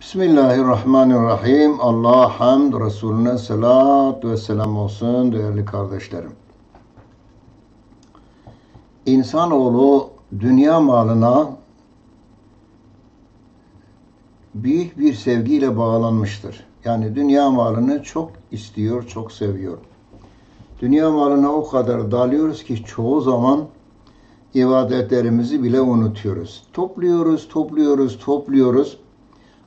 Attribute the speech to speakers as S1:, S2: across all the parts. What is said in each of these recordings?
S1: Bismillahirrahmanirrahim. Allah hamd, Resulüne salat ve selam olsun değerli kardeşlerim. İnsanoğlu dünya malına büyük bir sevgiyle bağlanmıştır. Yani dünya malını çok istiyor, çok seviyor. Dünya malına o kadar dalıyoruz ki çoğu zaman ibadetlerimizi bile unutuyoruz. Topluyoruz.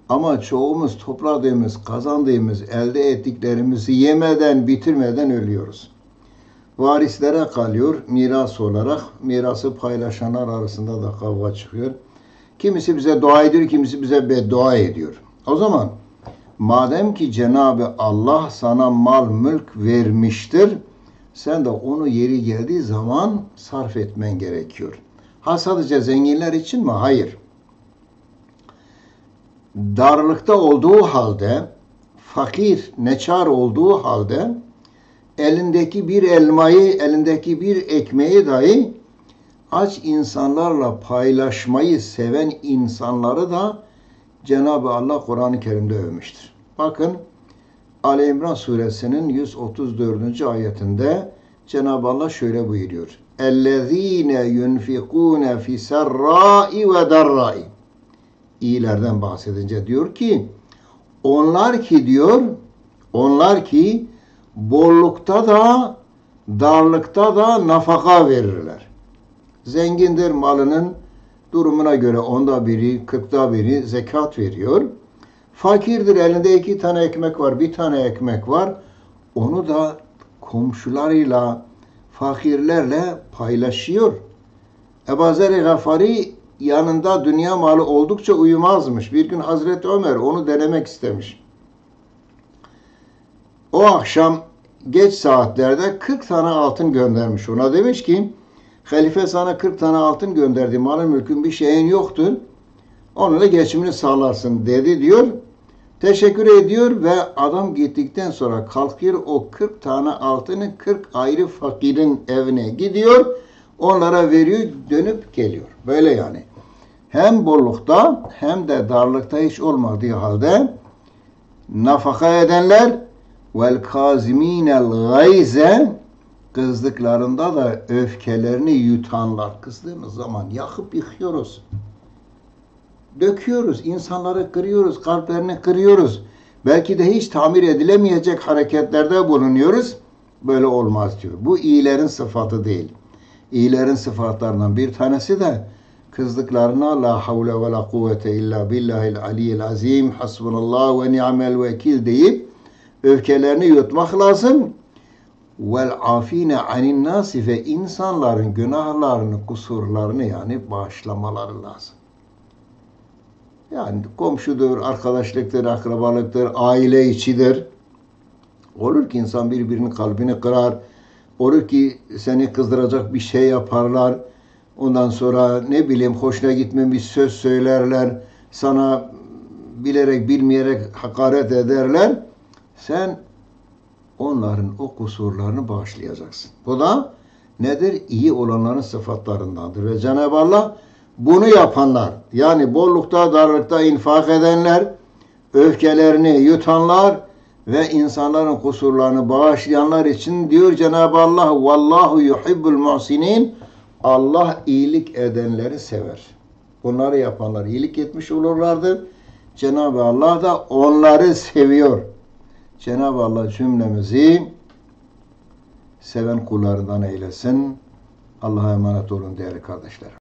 S1: Ama çoğumuz topladığımız, kazandığımız, elde ettiklerimizi yemeden, bitirmeden ölüyoruz. Varislere kalıyor miras olarak. Mirası paylaşanlar arasında da kavga çıkıyor. Kimisi bize dua ediyor, kimisi bize beddua ediyor. O zaman madem ki Cenab-ı Allah sana mal mülk vermiştir, sen de onu yeri geldiği zaman sarf etmen gerekiyor. Ha sadece zenginler için mi? Hayır. Darlıkta olduğu halde, fakir, neçar olduğu halde elindeki bir elmayı, elindeki bir ekmeği dahi aç insanlarla paylaşmayı seven insanları da Cenab-ı Allah Kur'an-ı Kerim'de övmüştür. Bakın Ali İmran suresinin 134. ayetinde Cenab-ı Allah şöyle buyuruyor. اَلَّذ۪ينَ يُنْفِقُونَ فِي سَرَّاءِ وَدَرَّاءِ İyilerden bahsedince diyor ki onlar ki bollukta da darlıkta da nafaka verirler. Zengindir, malının durumuna göre 1/10, 1/40 zekat veriyor. Fakirdir, elinde 2 tane ekmek var, 1 tane ekmek var. Onu da komşularıyla, fakirlerle paylaşıyor. Ebu Zer-i Gafari yanında dünya malı oldukça uyumazmış. Bir gün Hazreti Ömer onu denemek istemiş. O akşam geç saatlerde 40 tane altın göndermiş. Ona demiş ki halife sana 40 tane altın gönderdi. Malın mülkün bir şeyin yoktur. Onunla geçimini sağlarsın dedi diyor. Teşekkür ediyor ve adam gittikten sonra kalkıyor o 40 tane altını 40 ayrı fakirin evine gidiyor. Onlara veriyor, dönüp geliyor. Böyle yani. Hem bollukta hem de darlıkta hiç olmadığı halde nafaka edenler vel kazimînel gayze kızdıklarında da öfkelerini yutanlar. Kızdığımız zaman yakıp yıkıyoruz. Döküyoruz, insanları kırıyoruz, kalplerini kırıyoruz. Belki de hiç tamir edilemeyecek hareketlerde bulunuyoruz. Böyle olmaz diyor. Bu iyilerin sıfatı değil. İyilerin sıfatlarından bir tanesi de kızdıklarına la havle ve la kuvvete illa billahil aliyyil azim hasbunallah ve ni'mel vekil deyip öfkelerini yutmak lazım. Vel afine anin nasi ve insanların günahlarını, kusurlarını yani bağışlamaları lazım. Yani komşudur, arkadaşlıktır, akrabalıktır, aile içidir. Olur ki insan birbirinin kalbini kırar. Olur ki seni kızdıracak bir şey yaparlar. Ondan sonra ne bileyim hoşuna gitmeyen bir söz söylerler. Sana bilerek bilmeyerek hakaret ederler. Sen onların o kusurlarını bağışlayacaksın. Bu da nedir? İyi olanların sıfatlarındandır. Ve Cenab-ı Allah bunu yapanlar, yani bollukta, darlıkta infak edenler, öfkelerini yutanlar ve insanların kusurlarını bağışlayanlar için diyor Cenab-ı Allah vallahu yuhibbul muhsinin. Allah iyilik edenleri sever. Bunları yapanlar iyilik etmiş olurlardı. Cenab-ı Allah da onları seviyor. Cenab-ı Allah cümlemizi seven kullarından eylesin. Allah'a emanet olun değerli kardeşlerim.